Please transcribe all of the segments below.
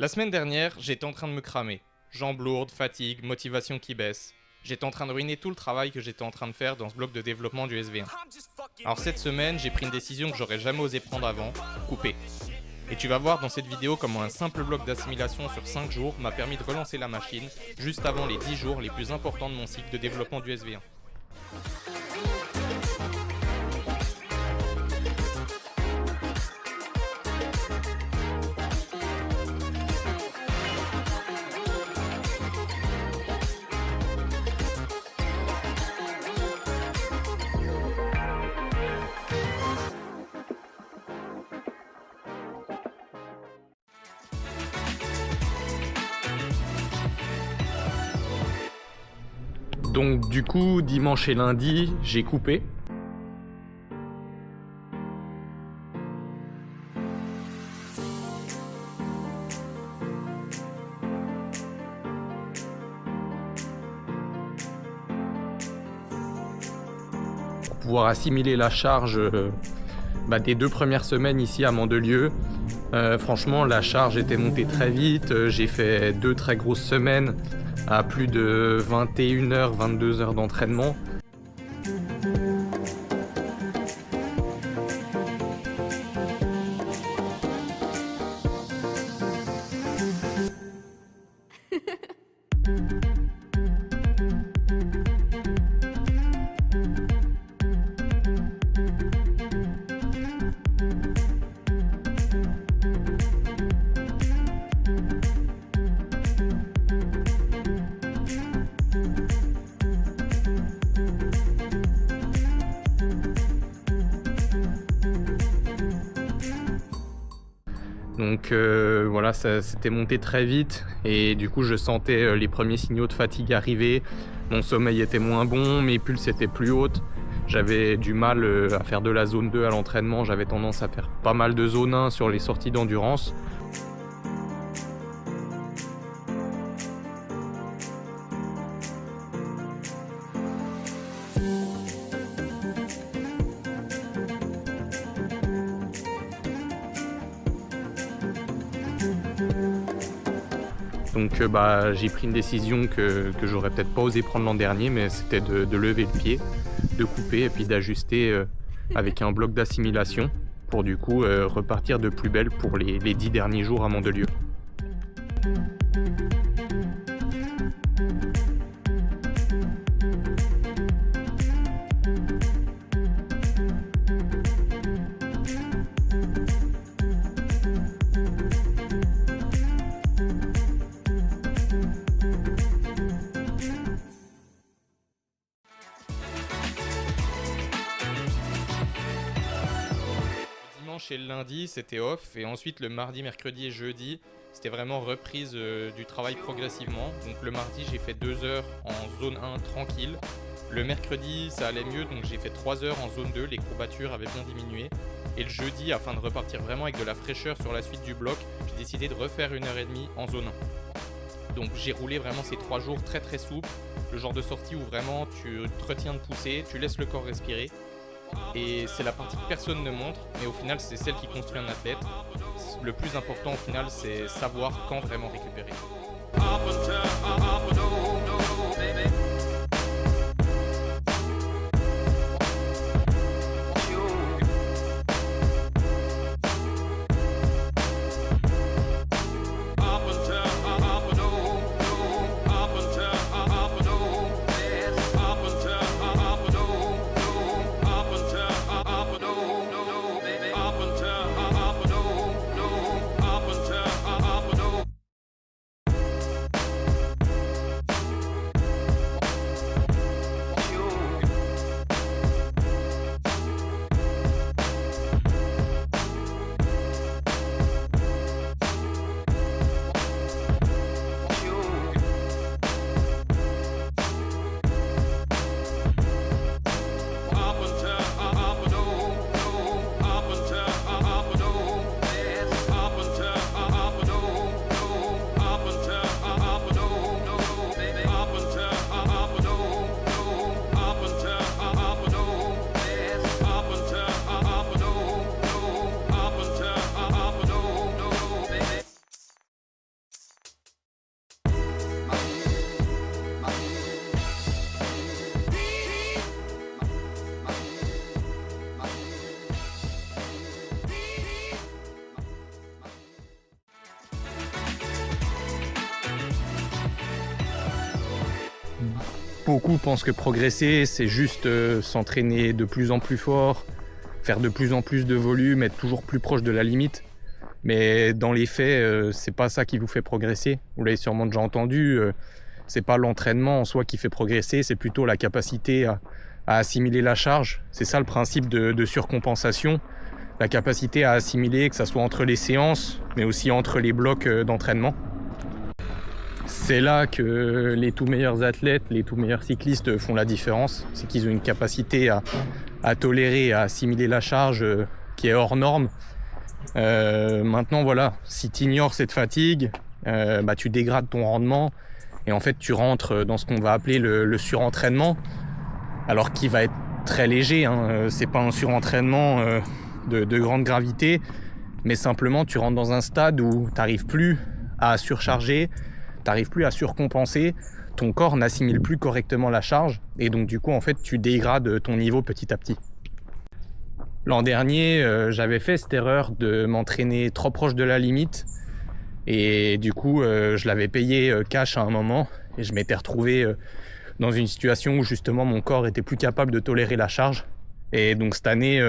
La semaine dernière, j'étais en train de me cramer. Jambes lourdes, fatigue, motivation qui baisse. J'étais en train de ruiner tout le travail que j'étais en train de faire dans ce bloc de développement du SV1. Alors cette semaine, j'ai pris une décision que j'aurais jamais osé prendre avant, couper. Et tu vas voir dans cette vidéo comment un simple bloc d'assimilation sur 5 jours m'a permis de relancer la machine juste avant les 10 jours les plus importants de mon cycle de développement du SV1. Donc du coup, dimanche et lundi, j'ai coupé. Pour pouvoir assimiler la charge des 2 premières semaines ici à Mandelieu. Franchement, la charge était montée très vite. J'ai fait 2 très grosses semaines à plus de 21h, 22h d'entraînement. Donc voilà, ça s'était monté très vite et du coup je sentais les premiers signaux de fatigue arriver. Mon sommeil était moins bon, mes pulses étaient plus hautes. J'avais du mal à faire de la zone 2 à l'entraînement, j'avais tendance à faire pas mal de zone 1 sur les sorties d'endurance. Donc j'ai pris une décision que j'aurais peut-être pas osé prendre l'an dernier, mais c'était de lever le pied, de couper et puis d'ajuster avec un bloc d'assimilation pour du coup repartir de plus belle pour les 10 derniers jours à Mandelieu. Et le lundi c'était off et ensuite le mardi, mercredi et jeudi c'était vraiment reprise du travail progressivement. Donc le mardi j'ai fait 2 heures en zone 1 tranquille, le mercredi ça allait mieux donc j'ai fait 3 heures en zone 2, les courbatures avaient bien diminué et le jeudi afin de repartir vraiment avec de la fraîcheur sur la suite du bloc j'ai décidé de refaire 1h30 en zone 1. Donc j'ai roulé vraiment ces 3 jours très très souple, le genre de sortie où vraiment tu te retiens de pousser, tu laisses le corps respirer. Et c'est la partie que personne ne montre, mais au final c'est celle qui construit un athlète. Le plus important au final c'est savoir quand vraiment récupérer. Beaucoup pensent que progresser, c'est juste s'entraîner de plus en plus fort, faire de plus en plus de volume, être toujours plus proche de la limite. Mais dans les faits, c'est pas ça qui vous fait progresser. Vous l'avez sûrement déjà entendu, c'est pas l'entraînement en soi qui fait progresser, c'est plutôt la capacité à assimiler la charge. C'est ça le principe de surcompensation, la capacité à assimiler, que ça soit entre les séances, mais aussi entre les blocs d'entraînement. C'est là que les tout meilleurs athlètes, les tout meilleurs cyclistes font la différence. C'est qu'ils ont une capacité à tolérer, à assimiler la charge qui est hors norme. Maintenant, voilà, si tu ignores cette fatigue, tu dégrades ton rendement et en fait, tu rentres dans ce qu'on va appeler le surentraînement, alors qu'il va être très léger. C'est pas un surentraînement de grande gravité, mais simplement, tu rentres dans un stade où tu n'arrives plus à surcharger, tu n'arrives plus à surcompenser, ton corps n'assimile plus correctement la charge et donc du coup en fait tu dégrades ton niveau petit à petit. L'an dernier j'avais fait cette erreur de m'entraîner trop proche de la limite et du coup je l'avais payé cash à un moment et je m'étais retrouvé dans une situation où justement mon corps était plus capable de tolérer la charge et donc cette année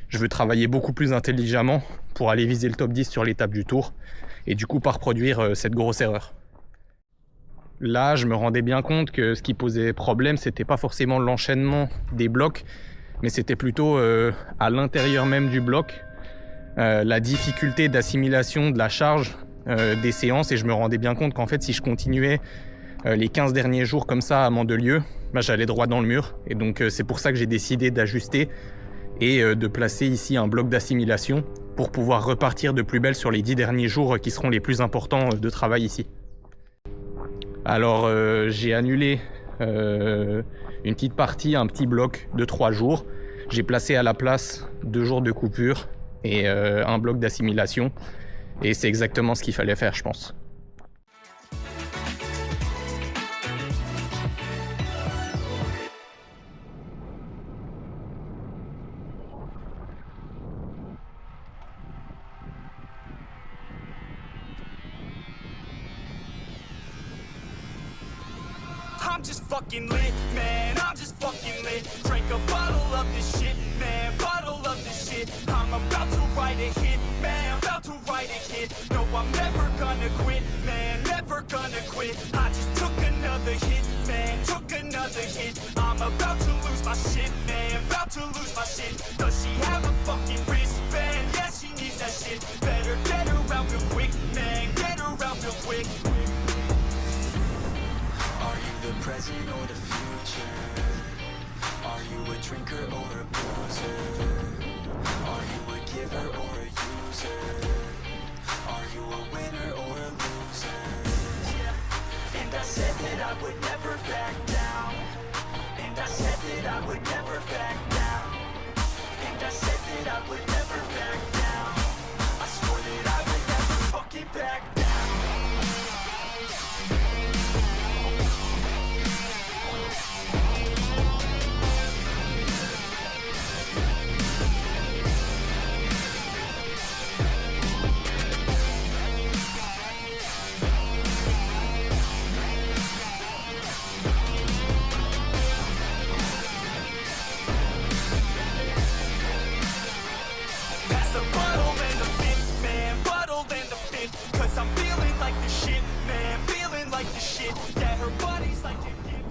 je veux travailler beaucoup plus intelligemment pour aller viser le top 10 sur l'étape du Tour et du coup pas reproduire cette grosse erreur. Là, je me rendais bien compte que ce qui posait problème, c'était pas forcément l'enchaînement des blocs, mais c'était plutôt à l'intérieur même du bloc, la difficulté d'assimilation de la charge des séances. Et je me rendais bien compte qu'en fait, si je continuais les 15 derniers jours comme ça à Mandelieu, j'allais droit dans le mur. Et donc, c'est pour ça que j'ai décidé d'ajuster et de placer ici un bloc d'assimilation pour pouvoir repartir de plus belle sur les 10 derniers jours qui seront les plus importants de travail ici. Alors j'ai annulé une petite partie, un petit bloc de 3 jours. J'ai placé à la place 2 jours de coupure et un bloc d'assimilation. Et c'est exactement ce qu'il fallait faire, je pense. I'm just fucking lit, man, I'm just fucking lit. Drink a bottle of this shit, man, bottle of this shit. I'm about to write a hit, man, about to write a hit. No, I'm never gonna quit, man, never gonna quit. I just took another hit, man, took another hit. I'm about to lose my shit, man, about to lose my shit. Does she have a fucking wristband? Yeah, she needs that shit. Better get her out real quick, man, get her out real quick. Are you the present or the future? Are you a drinker or a boozer? Are you a giver or a user? Are you a winner or a loser? Yeah. And I said that I would never back down. And I said that I would never back down. And I said that I would never back down. I swore that I would never fucking back down. Pass the bottle and the fifth, man, bottle and the fifth. Cause I'm feeling like the shit, man, feeling like the shit. Yeah, her body's like a gift.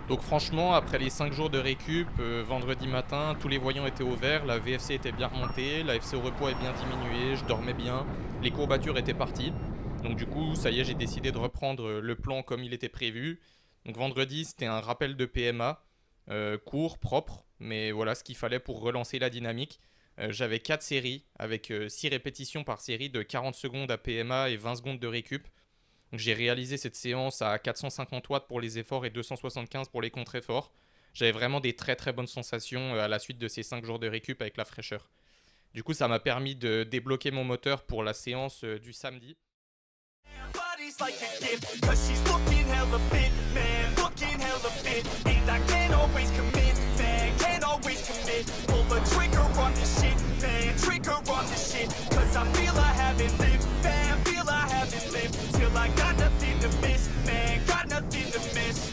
Donc franchement, après les 5 jours de récup, vendredi matin, tous les voyants étaient au vert, la VFC était bien remontée, la FC au repos est bien diminuée, je dormais bien, les courbatures étaient parties. Donc du coup, ça y est, j'ai décidé de reprendre le plan comme il était prévu. Donc vendredi, c'était un rappel de PMA, court, propre, mais voilà ce qu'il fallait pour relancer la dynamique. J'avais 4 séries avec 6 répétitions par série de 40 secondes à PMA et 20 secondes de récup. Donc, j'ai réalisé cette séance à 450 watts pour les efforts et 275 pour les contre-efforts. J'avais vraiment des très très bonnes sensations à la suite de ces 5 jours de récup avec la fraîcheur. Du coup, ça m'a permis de débloquer mon moteur pour la séance du samedi. Body's like a gift, cause she's looking hella fit, man, looking hella fit. And I can't always commit, man, can't always commit. Pull the trigger on this shit, man, trigger on this shit. Cause I feel I haven't lived, man, feel I haven't lived. Till I got nothing to miss, man, got nothing to miss.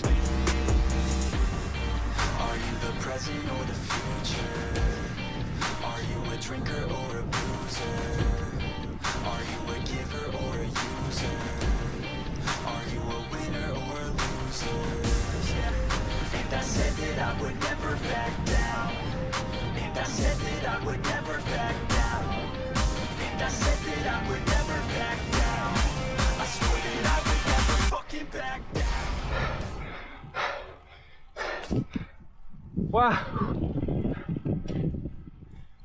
Waouh.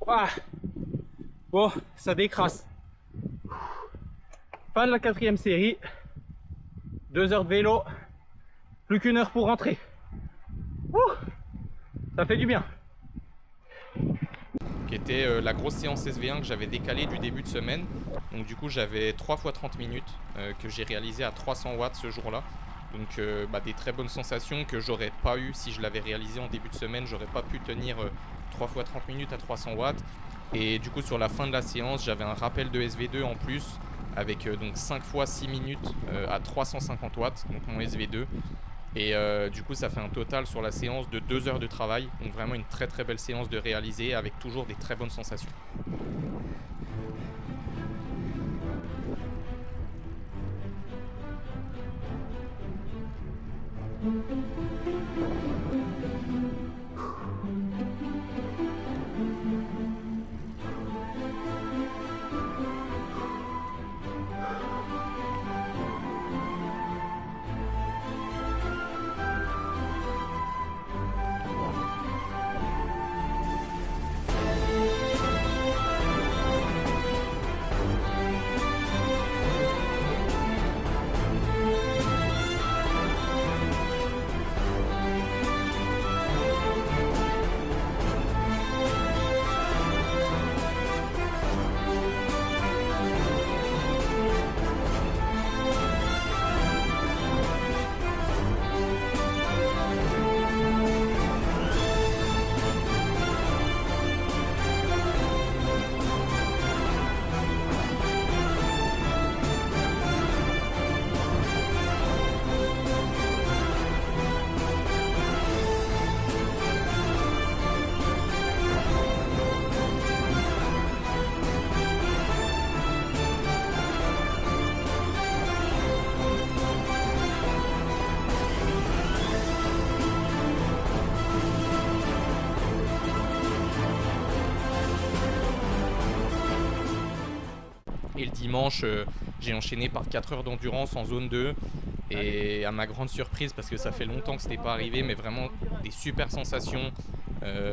Waouh. Bon, ça décrasse. Fin de la 4e série. 2 heures de vélo. Plus qu'1 heure pour rentrer. Ouh, ça fait du bien. Qui était la grosse séance SV1 que j'avais décalée du début de semaine. Donc du coup j'avais 3 fois 30 minutes que j'ai réalisé à 300 watts ce jour-là. Donc des très bonnes sensations que j'aurais pas eu si je l'avais réalisé en début de semaine. J'aurais pas pu tenir 3 fois 30 minutes à 300 watts. Et du coup sur la fin de la séance j'avais un rappel de SV2 en plus avec donc 5 fois 6 minutes à 350 watts, donc mon SV2. Et du coup ça fait un total sur la séance de 2 heures de travail. Donc vraiment une très très belle séance de réaliser avec toujours des très bonnes sensations. Et le dimanche, j'ai enchaîné par 4 heures d'endurance en zone 2. Et à ma grande surprise, parce que ça fait longtemps que ce n'était pas arrivé, mais vraiment des super sensations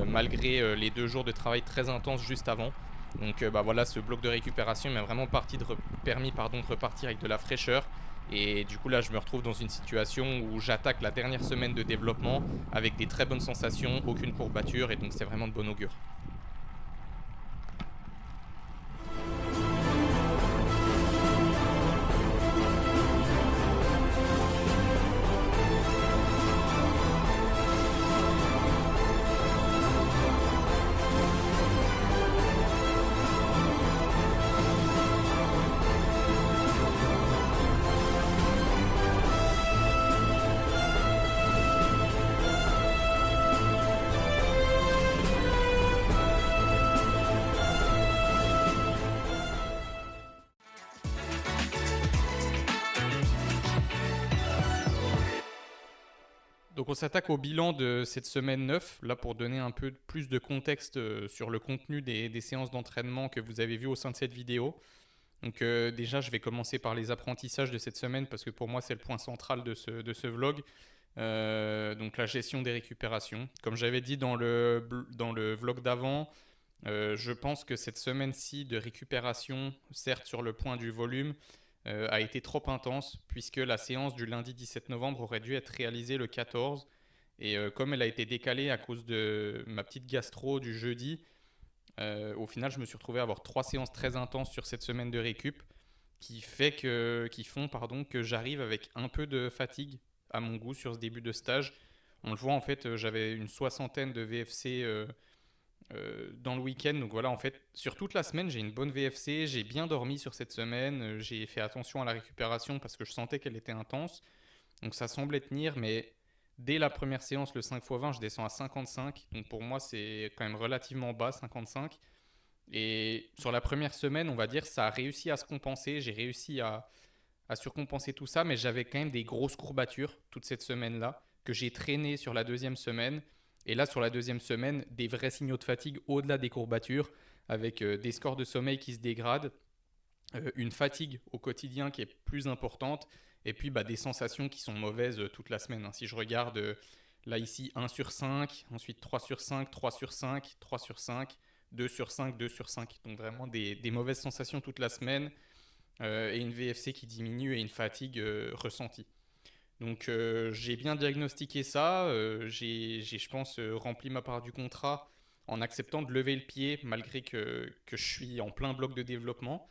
malgré les 2 jours de travail très intenses juste avant. Donc voilà, ce bloc de récupération m'a vraiment permis de repartir avec de la fraîcheur. Et du coup là je me retrouve dans une situation où j'attaque la dernière semaine de développement avec des très bonnes sensations, aucune courbature, et donc c'est vraiment de bon augure. Donc on s'attaque au bilan de cette semaine 9, là pour donner un peu plus de contexte sur le contenu des séances d'entraînement que vous avez vues au sein de cette vidéo. Donc déjà je vais commencer par les apprentissages de cette semaine parce que pour moi c'est le point central de ce vlog. Donc la gestion des récupérations. Comme j'avais dit dans le vlog d'avant, je pense que cette semaine-ci de récupération, certes sur le point du volume, a été trop intense puisque la séance du lundi 17 novembre aurait dû être réalisée le 14 et comme elle a été décalée à cause de ma petite gastro du jeudi, au final je me suis retrouvé à avoir 3 séances très intenses sur cette semaine de récup qui font que j'arrive avec un peu de fatigue à mon goût sur ce début de stage. On le voit en fait, j'avais une 60aine de VFC dans le week-end. Donc voilà, en fait, sur toute la semaine, j'ai une bonne VFC. J'ai bien dormi sur cette semaine. J'ai fait attention à la récupération parce que je sentais qu'elle était intense. Donc ça semblait tenir, mais dès la première séance, le 5x20, je descends à 55. Donc pour moi, c'est quand même relativement bas, 55. Et sur la première semaine, on va dire, ça a réussi à se compenser. J'ai réussi à surcompenser tout ça, mais j'avais quand même des grosses courbatures toute cette semaine-là que j'ai traîné sur la deuxième semaine. Et là, sur la deuxième semaine, des vrais signaux de fatigue au-delà des courbatures, avec des scores de sommeil qui se dégradent, une fatigue au quotidien qui est plus importante, et puis des sensations qui sont mauvaises toute la semaine. Si je regarde Là ici 1 sur 5, ensuite 3 sur 5, 3 sur 5, 3 sur 5, 2 sur 5, 2 sur 5. Donc vraiment des mauvaises sensations toute la semaine et une VFC qui diminue et une fatigue ressentie. Donc j'ai bien diagnostiqué ça, j'ai je pense rempli ma part du contrat en acceptant de lever le pied malgré que je suis en plein bloc de développement.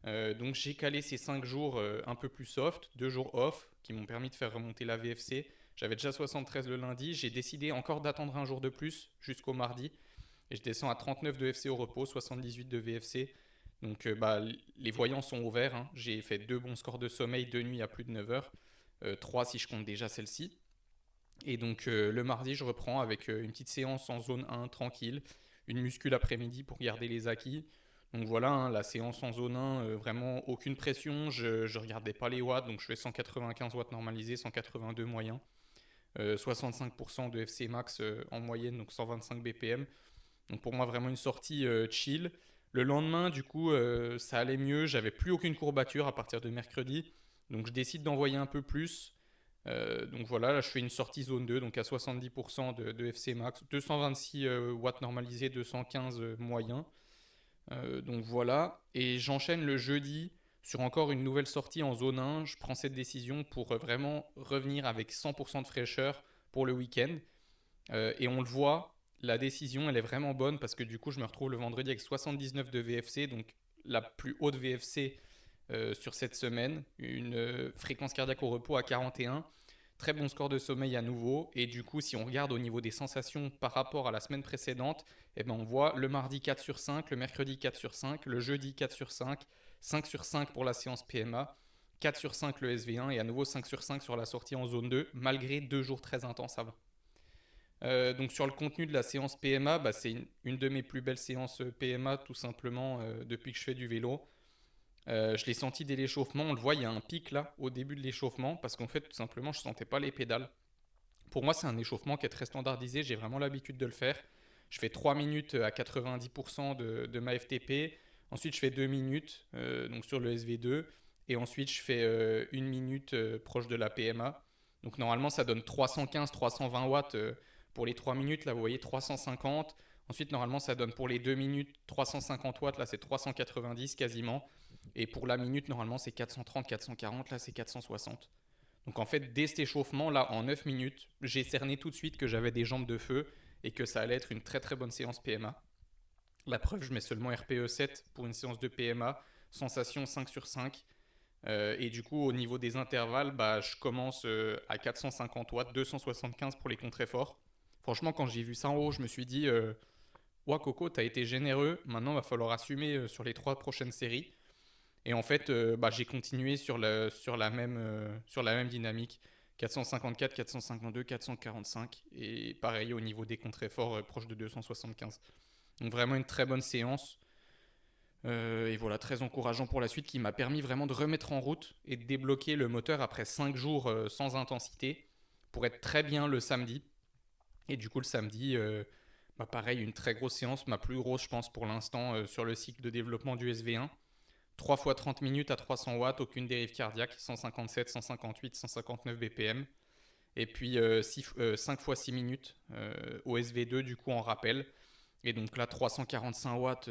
Donc j'ai calé ces 5 jours un peu plus soft, 2 jours off qui m'ont permis de faire remonter la VFC. J'avais déjà 73 le lundi, j'ai décidé encore d'attendre un jour de plus jusqu'au mardi et je descends à 39 de FC au repos, 78 de VFC. Donc les voyants sont ouverts, hein. J'ai fait 2 bons scores de sommeil, 2 nuits à plus de 9 heures, 3 si je compte déjà celle-ci. Et donc le mardi je reprends avec une petite séance en zone 1 tranquille, une muscule après-midi pour garder les acquis. Donc voilà, hein, la séance en zone 1, vraiment aucune pression, je regardais pas les watts, donc je fais 195 watts normalisés, 182 moyen, 65% de FC max en moyenne, donc 125 BPM. Donc pour moi vraiment une sortie chill. Le lendemain du coup ça allait mieux, j'avais plus aucune courbature à partir de mercredi, donc je décide d'envoyer un peu plus. Donc voilà, là je fais une sortie zone 2, donc à 70% de FC max, 226 watts normalisés, 215 moyen. Donc voilà, et j'enchaîne le jeudi sur encore une nouvelle sortie en zone 1. Je prends cette décision pour vraiment revenir avec 100% de fraîcheur pour le week-end. Et on le voit, la décision elle est vraiment bonne parce que du coup je me retrouve le vendredi avec 79 de VFC, donc la plus haute VFC sur cette semaine, une fréquence cardiaque au repos à 41, très bon score de sommeil à nouveau, et du coup si on regarde au niveau des sensations par rapport à la semaine précédente, eh ben on voit le mardi 4 sur 5, le mercredi 4 sur 5, le jeudi 4 sur 5, 5 sur 5 pour la séance PMA, 4 sur 5 le SV1 et à nouveau 5 sur 5 sur la sortie en zone 2, malgré 2 jours très intenses avant. Donc sur le contenu de la séance PMA, c'est une de mes plus belles séances PMA tout simplement depuis que je fais du vélo. Je l'ai senti dès l'échauffement, on le voit, il y a un pic là au début de l'échauffement parce qu'en fait tout simplement je sentais pas les pédales. Pour moi c'est un échauffement qui est très standardisé, j'ai vraiment l'habitude de le faire. Je fais 3 minutes à 90% de ma FTP, ensuite je fais 2 minutes donc sur le SV2 et ensuite je fais 1 minute proche de la PMA. Donc normalement ça donne 315-320 watts pour les 3 minutes, là vous voyez 350. Ensuite normalement ça donne pour les 2 minutes 350 watts, là c'est 390 quasiment. Et pour la minute, normalement, c'est 430, 440, là, c'est 460. Donc en fait, dès cet échauffement, là, en 9 minutes, j'ai cerné tout de suite que j'avais des jambes de feu et que ça allait être une très très bonne séance PMA. La preuve, je mets seulement RPE 7 pour une séance de PMA, sensation 5 sur 5. Et du coup, au niveau des intervalles, je commence à 450 watts, 275 pour les contre-efforts. Franchement, quand j'ai vu ça en haut, je me suis dit ouah, Coco, t'as été généreux, maintenant, il va falloir assumer sur les 3 prochaines séries. Et en fait, j'ai continué sur la même dynamique. 454, 452, 445. Et pareil au niveau des contre-efforts, proche de 275. Donc vraiment une très bonne séance. Et voilà, très encourageant pour la suite qui m'a permis vraiment de remettre en route et de débloquer le moteur après 5 jours sans intensité pour être très bien le samedi. Et du coup, le samedi, pareil, une très grosse séance, ma plus grosse, je pense, pour l'instant sur le cycle de développement du SV1. 3 fois 30 minutes à 300 watts, aucune dérive cardiaque, 157, 158, 159 BPM. Et puis 5 fois 6 minutes au SV2 du coup en rappel. Et donc là 345 watts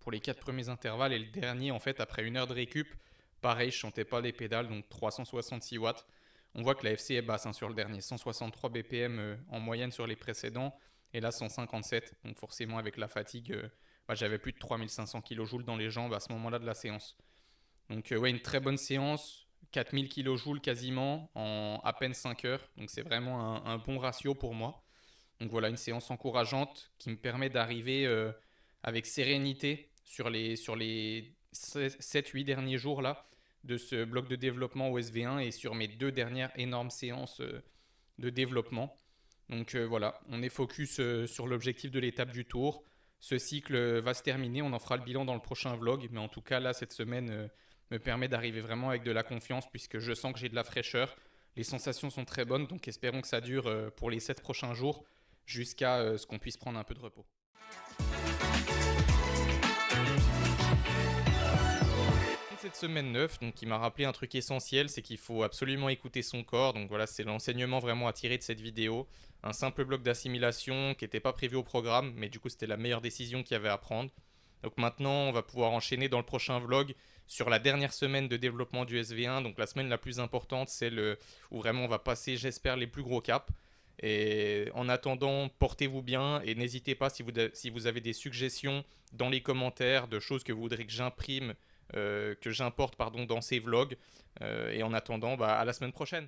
pour les 4 premiers intervalles. Et le dernier en fait après 1 heure de récup, pareil je sentais pas les pédales, donc 366 watts. On voit que la FC est basse sur le dernier, 163 BPM en moyenne sur les précédents. Et là 157, donc forcément avec la fatigue... j'avais plus de 3500 kJ dans les jambes à ce moment-là de la séance. Donc une très bonne séance, 4000 kJ quasiment en à peine 5 heures. Donc c'est vraiment un bon ratio pour moi. Donc voilà, une séance encourageante qui me permet d'arriver avec sérénité sur les 7-8 derniers jours là, de ce bloc de développement au SV1 et sur mes 2 dernières énormes séances de développement. Donc voilà, on est focus sur l'objectif de l'étape du tour. Ce cycle va se terminer, on en fera le bilan dans le prochain vlog, mais en tout cas là cette semaine me permet d'arriver vraiment avec de la confiance puisque je sens que j'ai de la fraîcheur, les sensations sont très bonnes, donc espérons que ça dure pour les 7 prochains jours jusqu'à ce qu'on puisse prendre un peu de repos. cette semaine 9, donc qui m'a rappelé un truc essentiel, c'est qu'il faut absolument écouter son corps. Donc voilà, c'est l'enseignement vraiment à tirer de cette vidéo. Un simple bloc d'assimilation qui n'était pas prévu au programme, mais du coup c'était la meilleure décision qu'il y avait à prendre. Donc maintenant, on va pouvoir enchaîner dans le prochain vlog sur la dernière semaine de développement du SV1. Donc la semaine la plus importante, celle où vraiment on va passer, j'espère, les plus gros caps. Et en attendant, portez-vous bien et n'hésitez pas si vous avez des suggestions dans les commentaires de choses que vous voudrez que j'imprime, que j'importe dans ces vlogs. Et en attendant, à la semaine prochaine.